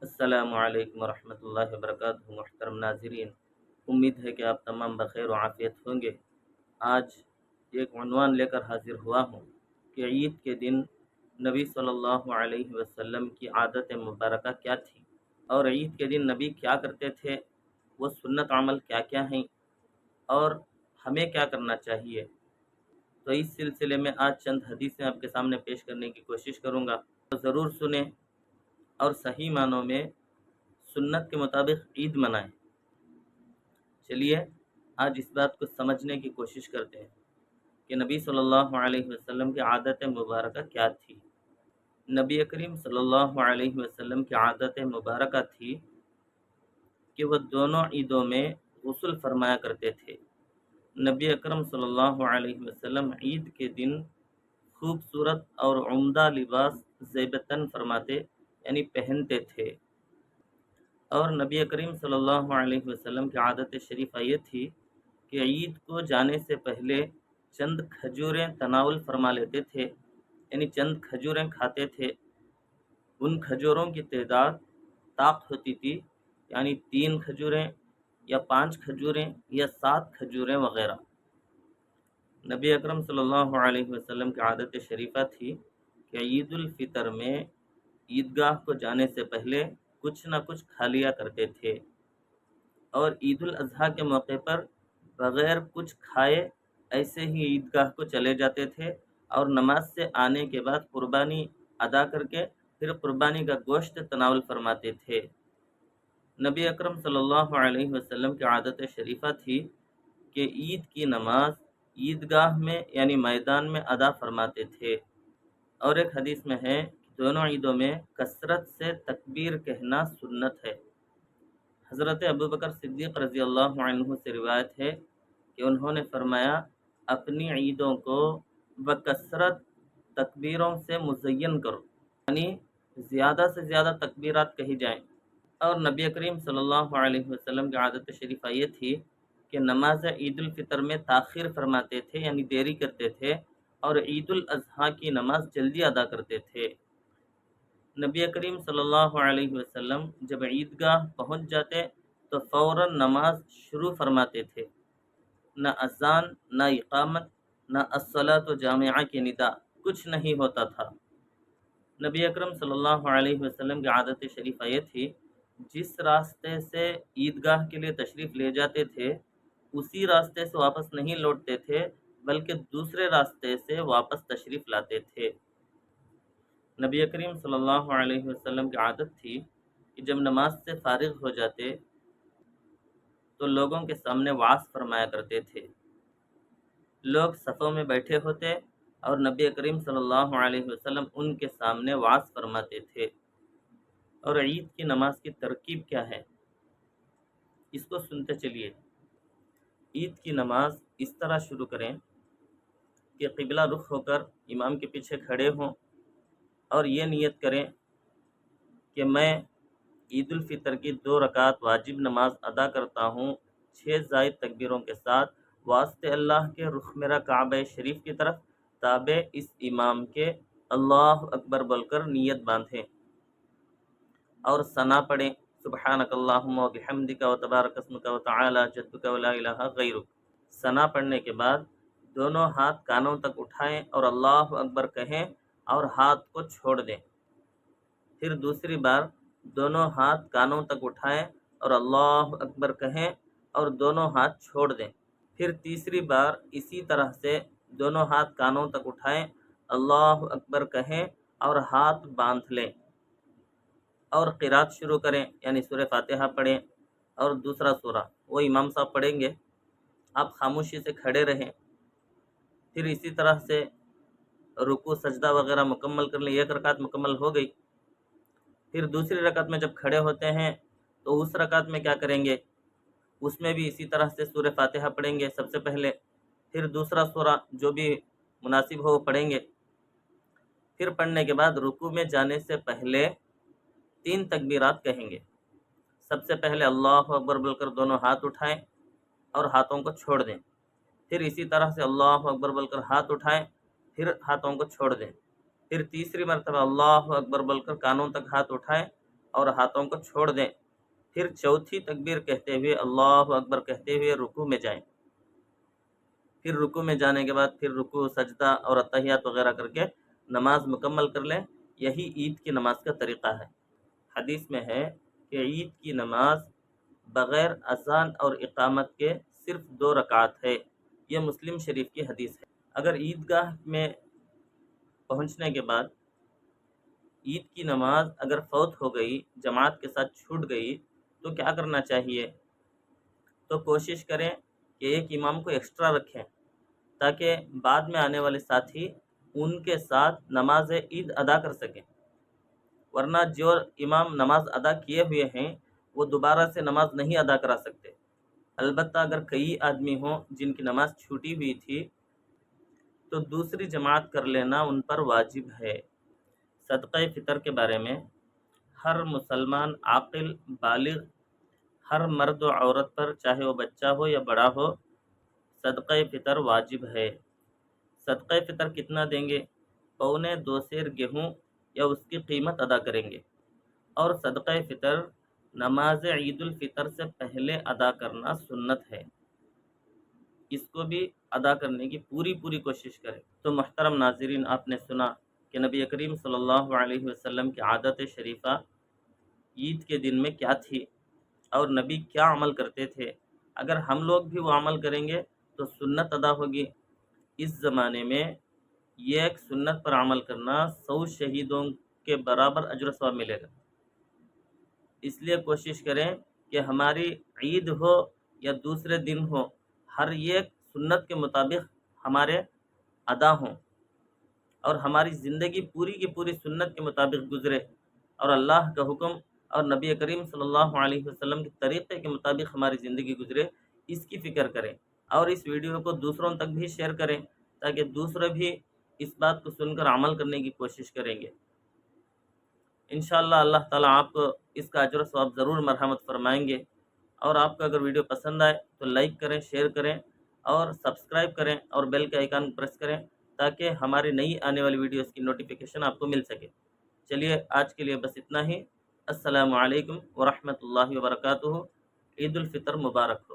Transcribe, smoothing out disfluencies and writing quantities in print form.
السلام علیکم ورحمۃ اللہ وبرکاتہ۔ محترم ناظرین، امید ہے کہ آپ تمام بخیر و عافیت ہوں گے۔ آج ایک عنوان لے کر حاضر ہوا ہوں کہ عید کے دن نبی صلی اللہ علیہ وسلم کی عادت مبارکہ کیا تھی، اور عید کے دن نبی کیا کرتے تھے، وہ سنت عمل کیا کیا ہیں، اور ہمیں کیا کرنا چاہیے۔ تو اس سلسلے میں آج چند حدیثیں آپ کے سامنے پیش کرنے کی کوشش کروں گا، تو ضرور سنیں اور صحیح معنوں میں سنت کے مطابق عید منائیں۔ چلیے آج اس بات کو سمجھنے کی کوشش کرتے ہیں کہ نبی صلی اللہ علیہ وسلم کی عادت مبارکہ کیا تھی۔ نبی کریم صلی اللہ علیہ وسلم کی عادت مبارکہ تھی کہ وہ دونوں عیدوں میں غسل فرمایا کرتے تھے۔ نبی اکرم صلی اللہ علیہ وسلم عید کے دن خوبصورت اور عمدہ لباس زیب تن فرماتے یعنی پہنتے تھے، اور نبی کریم صلی اللہ علیہ وسلم کی عادت شریفہ یہ تھی کہ عید کو جانے سے پہلے چند کھجوریں تناول فرما لیتے تھے، یعنی چند کھجوریں کھاتے تھے۔ ان کھجوروں کی تعداد طاق ہوتی تھی، یعنی 3 کھجوریں یا 5 کھجوریں یا 7 کھجوریں وغیرہ۔ نبی اکرم صلی اللہ علیہ وسلم کی عادت شریفہ تھی کہ عید الفطر میں عیدگاہ کو جانے سے پہلے کچھ نہ کچھ کھا لیا کرتے تھے، اور عید الاضحیٰ کے موقع پر بغیر کچھ کھائے ایسے ہی عیدگاہ کو چلے جاتے تھے، اور نماز سے آنے کے بعد قربانی ادا کر کے پھر قربانی کا گوشت تناول فرماتے تھے۔ نبی اکرم صلی اللہ علیہ وسلم کی عادت شریفہ تھی کہ عید کی نماز عیدگاہ میں یعنی میدان میں ادا فرماتے تھے، اور ایک حدیث میں ہے کہ دونوں عیدوں میں کثرت سے تکبیر کہنا سنت ہے۔ حضرت ابوبکر صدیق رضی اللہ عنہ سے روایت ہے کہ انہوں نے فرمایا، اپنی عیدوں کو بکثرت تکبیروں سے مزین کرو، یعنی زیادہ سے زیادہ تکبیرات کہی جائیں۔ اور نبی کریم صلی اللہ علیہ وسلم کی عادت شریفہ یہ تھی کہ نماز عید الفطر میں تاخیر فرماتے تھے، یعنی دیری کرتے تھے، اور عید الاضحیٰ کی نماز جلدی ادا کرتے تھے۔ نبی کریم صلی اللہ علیہ وسلم جب عیدگاہ پہنچ جاتے تو فوراً نماز شروع فرماتے تھے، نہ اذان، نہ اقامت، نہ الصلاۃ جامعہ کی ندا، کچھ نہیں ہوتا تھا۔ نبی اکرم صلی اللہ علیہ وسلم کی عادت شریفہ یہ تھی، جس راستے سے عیدگاہ کے لیے تشریف لے جاتے تھے اسی راستے سے واپس نہیں لوٹتے تھے، بلکہ دوسرے راستے سے واپس تشریف لاتے تھے۔ نبی کریم صلی اللہ علیہ وسلم کی عادت تھی کہ جب نماز سے فارغ ہو جاتے تو لوگوں کے سامنے وعظ فرمایا کرتے تھے۔ لوگ صفوں میں بیٹھے ہوتے اور نبی کریم صلی اللہ علیہ وسلم ان کے سامنے وعظ فرماتے تھے۔ اور عید کی نماز کی ترکیب کیا ہے، اس کو سنتے چلیے۔ عید کی نماز اس طرح شروع کریں کہ قبلہ رخ ہو کر امام کے پیچھے کھڑے ہوں، اور یہ نیت کریں کہ میں عید الفطر کی 2 رکعت واجب نماز ادا کرتا ہوں 6 زائد تکبیروں کے ساتھ، واسطے اللہ کے رخ میرا کعبہ شریف کی طرف، تابع اس امام کے اللہ اکبر بول کر نیت باندھیں اور ثنا پڑھیں، سبحانک اللہم و بحمدک و تبارک اسمک و تعالی جدک و لا الہ غیرک۔ ثنا پڑھنے کے بعد دونوں ہاتھ کانوں تک اٹھائیں اور اللہ اکبر کہیں اور ہاتھ کو چھوڑ دیں۔ پھر دوسری بار دونوں ہاتھ کانوں تک اٹھائیں اور اللہ اکبر کہیں اور دونوں ہاتھ چھوڑ دیں۔ پھر تیسری بار اسی طرح سے دونوں ہاتھ کانوں تک اٹھائیں، اللہ اکبر کہیں اور ہاتھ باندھ لیں، اور قرات شروع کریں، یعنی سورہ فاتحہ پڑھیں اور دوسرا سورہ وہ امام صاحب پڑھیں گے، آپ خاموشی سے کھڑے رہیں۔ پھر اسی طرح سے رکوع سجدہ وغیرہ مکمل کر لیں، 1 رکعت مکمل ہو گئی۔ پھر دوسری رکعت میں جب کھڑے ہوتے ہیں تو اس رکعت میں کیا کریں گے، اس میں بھی اسی طرح سے سورہ فاتحہ پڑھیں گے سب سے پہلے، پھر دوسرا سورہ جو بھی مناسب ہو وہ پڑھیں گے۔ پھر پڑھنے کے بعد رکوع میں جانے سے پہلے 3 تکبیرات کہیں گے۔ سب سے پہلے اللہ اکبر بول کر دونوں ہاتھ اٹھائیں اور ہاتھوں کو چھوڑ دیں، پھر اسی طرح سے اللہ اکبر بول کر ہاتھ اٹھائیں، پھر ہاتھوں کو چھوڑ دیں، پھر تیسری مرتبہ اللہ اکبر بول کر کانوں تک ہاتھ اٹھائیں اور ہاتھوں کو چھوڑ دیں، پھر چوتھی تکبیر کہتے ہوئے اللہ اکبر کہتے ہوئے رکوع میں جائیں، پھر رکوع میں جانے کے بعد پھر رکوع سجدہ اور اتحیات وغیرہ کر کے نماز مکمل کر لیں۔ یہی عید کی نماز کا طریقہ ہے۔ حدیث میں ہے کہ عید کی نماز بغیر اذان اور اقامت کے صرف 2 رکعت ہے۔ یہ مسلم شریف کی حدیث ہے۔ اگر عیدگاہ میں پہنچنے کے بعد عید کی نماز اگر فوت ہو گئی، جماعت کے ساتھ چھوٹ گئی، تو کیا کرنا چاہیے؟ تو کوشش کریں کہ ایک امام کو ایکسٹرا رکھیں تاکہ بعد میں آنے والے ساتھی ان کے ساتھ نماز عید ادا کر سکیں، ورنہ جو امام نماز ادا کیے ہوئے ہیں وہ دوبارہ سے نماز نہیں ادا کرا سکتے۔ البتہ اگر کئی آدمی ہوں جن کی نماز چھوٹی ہوئی تھی تو دوسری جماعت کر لینا ان پر واجب ہے۔ صدقہ فطر کے بارے میں ہر مسلمان عاقل بالغ، ہر مرد و عورت پر چاہے وہ بچہ ہو یا بڑا ہو، صدقہ فطر واجب ہے۔ صدقہ فطر کتنا دیں گے؟ 2.25 سیر گیہوں یا اس کی قیمت ادا کریں گے، اور صدقہ فطر نماز عید الفطر سے پہلے ادا کرنا سنت ہے، اس کو بھی ادا کرنے کی پوری کوشش کریں۔ تو محترم ناظرین، آپ نے سنا کہ نبی کریم صلی اللہ علیہ وسلم کی عادت شریفہ عید کے دن میں کیا تھی اور نبی کیا عمل کرتے تھے۔ اگر ہم لوگ بھی وہ عمل کریں گے تو سنت ادا ہوگی۔ اس زمانے میں یہ ایک سنت پر عمل کرنا 100 شہیدوں کے برابر اجر و ثواب ملے گا۔ اس لیے کوشش کریں کہ ہماری عید ہو یا دوسرے دن ہو، ہر ایک سنت کے مطابق ہمارے ادا ہوں، اور ہماری زندگی پوری کی پوری سنت کے مطابق گزرے، اور اللہ کا حکم اور نبی کریم صلی اللہ علیہ وسلم کے طریقے کے مطابق ہماری زندگی گزرے، اس کی فکر کریں، اور اس ویڈیو کو دوسروں تک بھی شیئر کریں تاکہ دوسرے بھی اس بات کو سن کر عمل کرنے کی کوشش کریں گے۔ انشاءاللہ اللہ تعالیٰ آپ کو اس کا اجر و ثواب ضرور مرحمت فرمائیں گے۔ اور آپ کو اگر ویڈیو پسند آئے تو لائک کریں، شیئر کریں اور سبسکرائب کریں، اور بیل کے آئیکن کو پریس کریں تاکہ ہماری نئی آنے والی ویڈیوز کی نوٹیفیکیشن آپ کو مل سکے۔ چلیے آج کے لیے بس اتنا ہی۔ السلام علیکم ورحمۃ اللہ وبرکاتہ۔ عید الفطر مبارک ہو۔